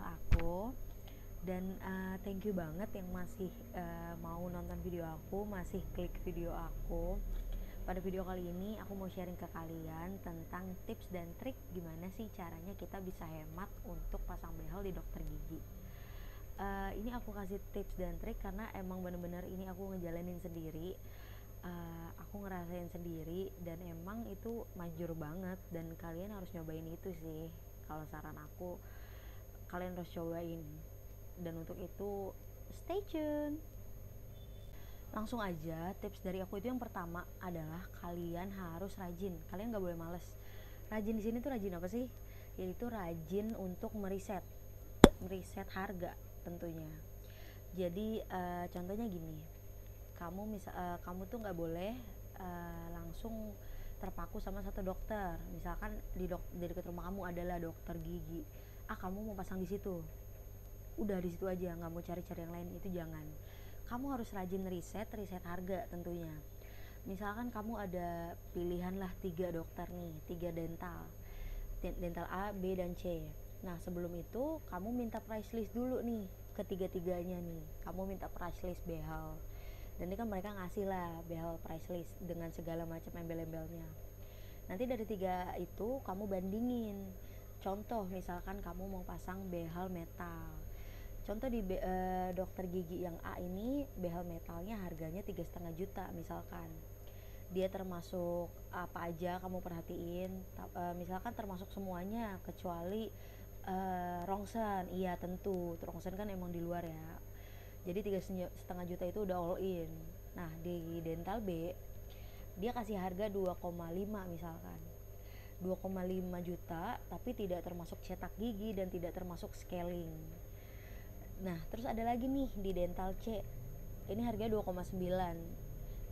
aku. Dan thank you banget yang masih mau nonton video aku, masih klik video aku. Pada video kali ini aku mau sharing ke kalian tentang tips dan trik gimana sih caranya kita bisa hemat untuk pasang behel di dokter gigi. Ini aku kasih tips dan trik karena emang bener-bener ini aku ngejalanin sendiri. Aku ngerasain sendiri dan emang itu manjur banget, dan kalian harus nyobain itu sih. Kalau saran aku, kalian harus cobain. Dan untuk itu stay tune. Langsung aja, tips dari aku itu yang pertama adalah kalian harus rajin. Kalian gak boleh males. Rajin di sini tuh rajin apa sih? Yaitu rajin untuk meriset harga tentunya. Jadi contohnya gini, kamu tuh nggak boleh langsung terpaku sama satu dokter. Misalkan di dekat rumah kamu adalah dokter gigi, kamu mau pasang di situ, udah di situ aja, nggak mau cari-cari yang lain, itu jangan. Kamu harus rajin riset harga tentunya. Misalkan kamu ada pilihan lah 3 dokter nih, 3 dental A, B, dan C. Nah sebelum itu kamu minta price list dulu nih ketiga-tiganya nih. Kamu minta price list behel, dan ini kan mereka ngasih lah behel price list dengan segala macam embel-embelnya. Nanti dari 3 itu kamu bandingin. Contoh misalkan kamu mau pasang behel metal. Contoh di dokter gigi yang A ini behel metalnya harganya 3,5 juta misalkan. Dia termasuk apa aja kamu perhatiin, misalkan termasuk semuanya kecuali rongsen. Iya tentu, rongsen kan emang di luar ya. Jadi 3,5 juta itu udah all in. Nah di dental B dia kasih harga 2,5 misalkan, 2,5 juta tapi tidak termasuk cetak gigi dan tidak termasuk scaling. Nah terus ada lagi nih di dental C, ini harga 2,9,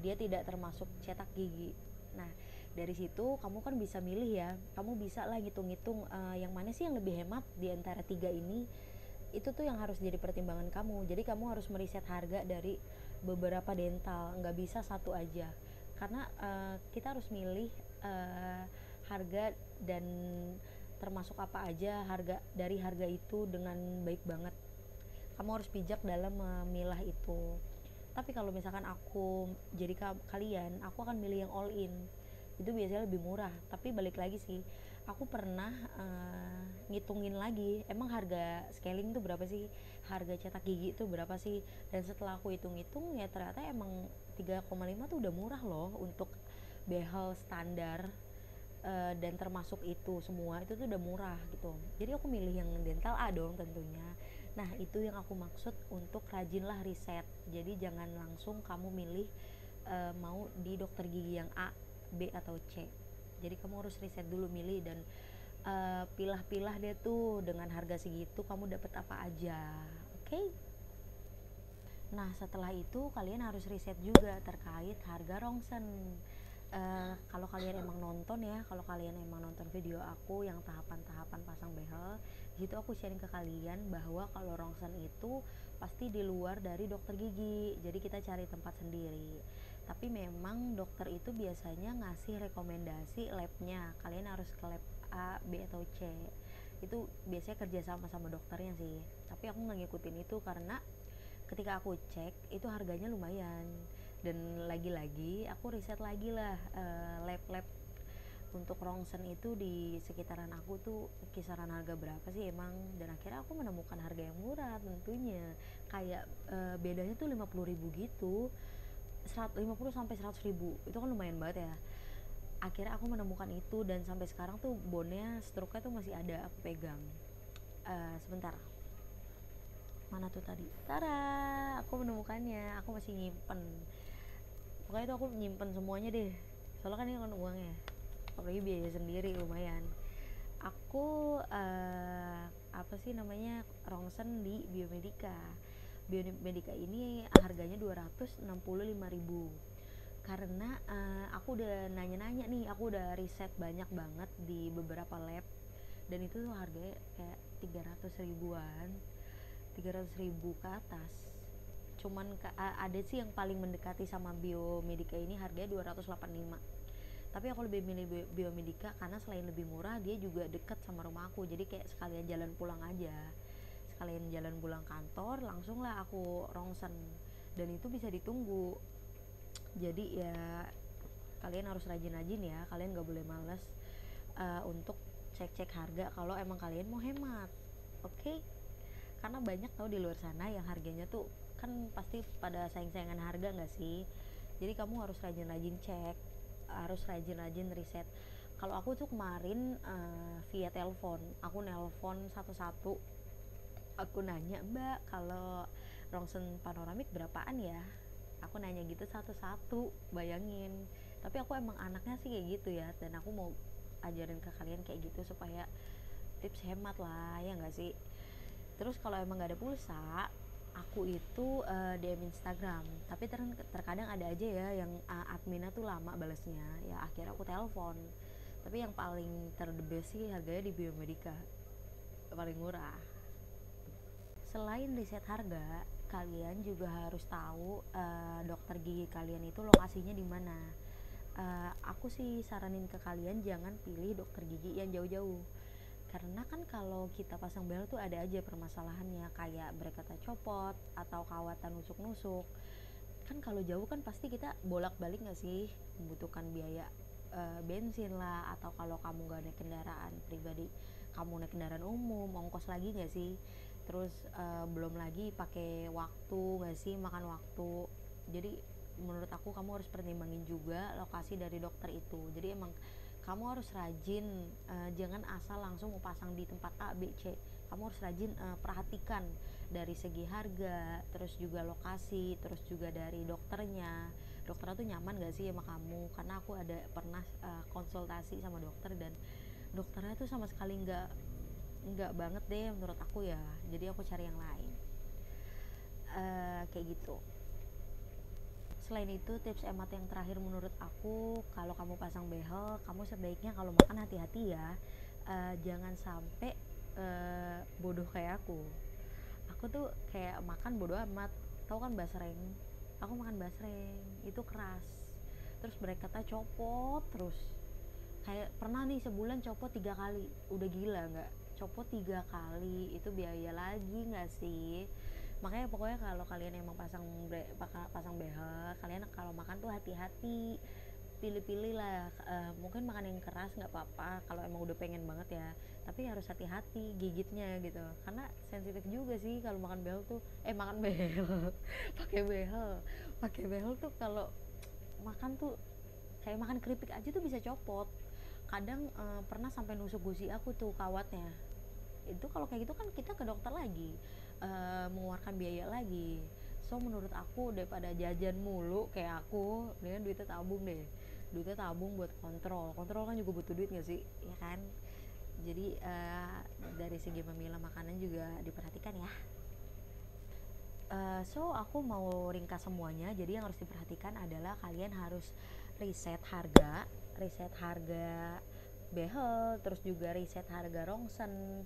dia tidak termasuk cetak gigi. Nah dari situ kamu kan bisa milih ya, kamu bisa lah ngitung-ngitung yang mana sih yang lebih hemat di antara 3 ini. Itu tuh yang harus jadi pertimbangan kamu. Jadi kamu harus meriset harga dari beberapa dental, nggak bisa satu aja, karena kita harus milih harga dan termasuk apa aja dari harga itu dengan baik banget. Kamu harus bijak dalam memilah itu. Tapi kalau misalkan aku jadi kalian, aku akan milih yang all in. Itu biasanya lebih murah. Tapi balik lagi sih, aku pernah ngitungin lagi, emang harga scaling tuh berapa sih, harga cetak gigi tuh berapa sih. Dan setelah aku hitung-hitung ya ternyata emang 3,5 tuh udah murah loh untuk behel standar. Dan termasuk itu semua itu tuh udah murah gitu. Jadi aku milih yang dental A dong tentunya. Nah itu yang aku maksud untuk rajinlah riset. Jadi jangan langsung kamu milih mau di dokter gigi yang A, B, atau C. Jadi kamu harus riset dulu, milih, dan pilah-pilah deh tuh dengan harga segitu kamu dapat apa aja. Oke? Nah setelah itu kalian harus riset juga terkait harga rongsen. Kalau kalian emang nonton video aku yang tahapan-tahapan pasang behel, di situ aku sharing ke kalian bahwa kalau rongsen itu pasti di luar dari dokter gigi, jadi kita cari tempat sendiri. Tapi memang dokter itu biasanya ngasih rekomendasi labnya, kalian harus ke lab A, B, atau C. Itu biasanya kerja sama dokternya sih, tapi aku nggak ngikutin itu karena ketika aku cek itu harganya lumayan. Dan lagi-lagi aku riset lagi lah lab-lab untuk rongsen itu di sekitaran aku tuh kisaran harga berapa sih emang. Dan akhirnya aku menemukan harga yang murah tentunya, kayak bedanya tuh 50.000 gitu, 50 sampai 100.000, itu kan lumayan banget ya. Akhirnya aku menemukan itu, dan sampai sekarang tuh bonnya, struknya tuh masih ada aku pegang. Sebentar, mana tuh tadi, tara, aku menemukannya, aku masih nyimpen. Pokoknya itu aku nyimpen semuanya deh, soalnya kan ini kan uangnya, apalagi biaya sendiri lumayan. Aku apa sih namanya, rongsen di Biomedica. Biomedica ini harganya 265.000, karena aku udah nanya-nanya nih, aku udah riset banyak banget di beberapa lab, dan itu tuh harganya kayak 300 ribuan, 300 ribu ke atas. Cuman ada sih yang paling mendekati sama Biomedica ini harganya 285. Tapi aku lebih milih Biomedica karena selain lebih murah, dia juga dekat sama rumah aku, jadi kayak sekalian jalan pulang aja, kalian jalan pulang kantor langsung lah aku rongsen, dan itu bisa ditunggu. Jadi ya kalian harus rajin-rajin ya, kalian gak boleh males untuk cek-cek harga kalau emang kalian mau hemat. Oke? Karena banyak tau di luar sana yang harganya tuh kan pasti pada saing-saingan harga gak sih. Jadi kamu harus rajin-rajin cek, harus rajin-rajin riset. Kalau aku tuh kemarin via telepon, aku nelpon satu-satu, aku nanya, Mbak kalau rongsen panoramik berapaan ya, aku nanya gitu satu-satu, bayangin. Tapi aku emang anaknya sih kayak gitu ya, dan aku mau ajarin ke kalian kayak gitu supaya tips hemat lah, ya nggak sih. Terus kalau emang nggak ada pulsa, aku itu DM Instagram, tapi terkadang ada aja ya yang adminnya tuh lama balesnya, ya akhirnya aku telepon. Tapi yang paling terdebes sih harganya di Biomedica, paling murah. Selain riset harga, kalian juga harus tahu dokter gigi kalian itu lokasinya di mana. Aku sih saranin ke kalian jangan pilih dokter gigi yang jauh-jauh, karena kan kalau kita pasang behel tuh ada aja permasalahannya, kayak berkata copot atau kawatan nusuk-nusuk. Kan kalau jauh kan pasti kita bolak-balik nggak sih, membutuhkan biaya bensin lah, atau kalau kamu nggak naik kendaraan pribadi, kamu naik kendaraan umum, ongkos lagi nggak sih. Terus belum lagi pakai waktu nggak sih, makan waktu. Jadi menurut aku kamu harus pertimbangin juga lokasi dari dokter itu. Jadi emang kamu harus rajin, jangan asal langsung mau pasang di tempat A, B, C. Kamu harus rajin perhatikan dari segi harga, terus juga lokasi, terus juga dari dokternya. Dokternya tuh nyaman gak sih sama kamu? Karena aku ada pernah konsultasi sama dokter, dan dokternya tuh sama sekali nggak banget deh menurut aku ya. Jadi aku cari yang lain. Kayak gitu. Selain itu, tips hemat yang terakhir menurut aku, kalau kamu pasang behel, kamu sebaiknya kalau makan hati-hati ya. Jangan sampai bodoh kayak aku. Aku tuh kayak makan bodoh amat. Tahu kan basreng? Aku makan basreng, itu keras. Terus bracketnya copot terus. Kayak pernah nih sebulan copot 3 kali. Udah gila nggak? Copot 3 kali, itu biaya lagi nggak sih? Makanya pokoknya kalau kalian emang pasang behel, kalian kalau makan tuh hati-hati, pilih-pilih lah. Mungkin makan yang keras nggak apa-apa kalau emang udah pengen banget ya, tapi harus hati-hati gigitnya gitu, karena sensitif juga sih kalau makan behel tuh makan behel pakai behel tuh kalau makan tuh kayak makan keripik aja tuh bisa copot. Kadang pernah sampai nusuk gusi aku tuh kawatnya. Itu kalau kayak gitu kan kita ke dokter lagi, mengeluarkan biaya lagi. So menurut aku daripada jajan mulu kayak aku, dengan duitnya tabung buat kontrol kan juga butuh duit gak sih, ya kan. Jadi dari segi memilah makanan juga diperhatikan ya. So aku mau ringkas semuanya. Jadi yang harus diperhatikan adalah kalian harus riset harga behel, terus juga riset harga rongsen.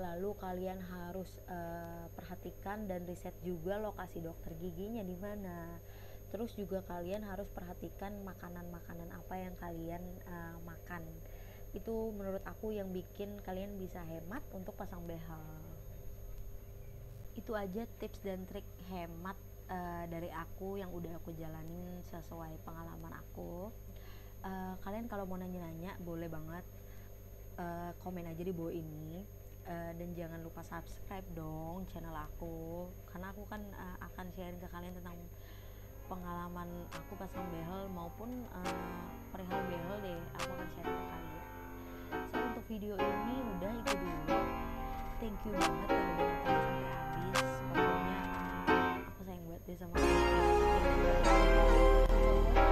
Lalu kalian harus perhatikan dan riset juga lokasi dokter giginya di mana. Terus juga kalian harus perhatikan makanan-makanan apa yang kalian makan. Itu menurut aku yang bikin kalian bisa hemat untuk pasang behel. Itu aja tips dan trik hemat dari aku yang udah aku jalanin sesuai pengalaman aku. Kalian kalau mau nanya-nanya boleh banget komen aja di bawah ini. Dan jangan lupa subscribe dong channel aku, karena aku kan akan sharing ke kalian tentang pengalaman aku pasang behel maupun perihal behel deh, aku akan sharing ke kalian. So untuk video ini udah itu dulu. Thank you banget yang udah nonton sampai habis. Pokoknya aku sayang banget deh sama kalian. Thank you banget.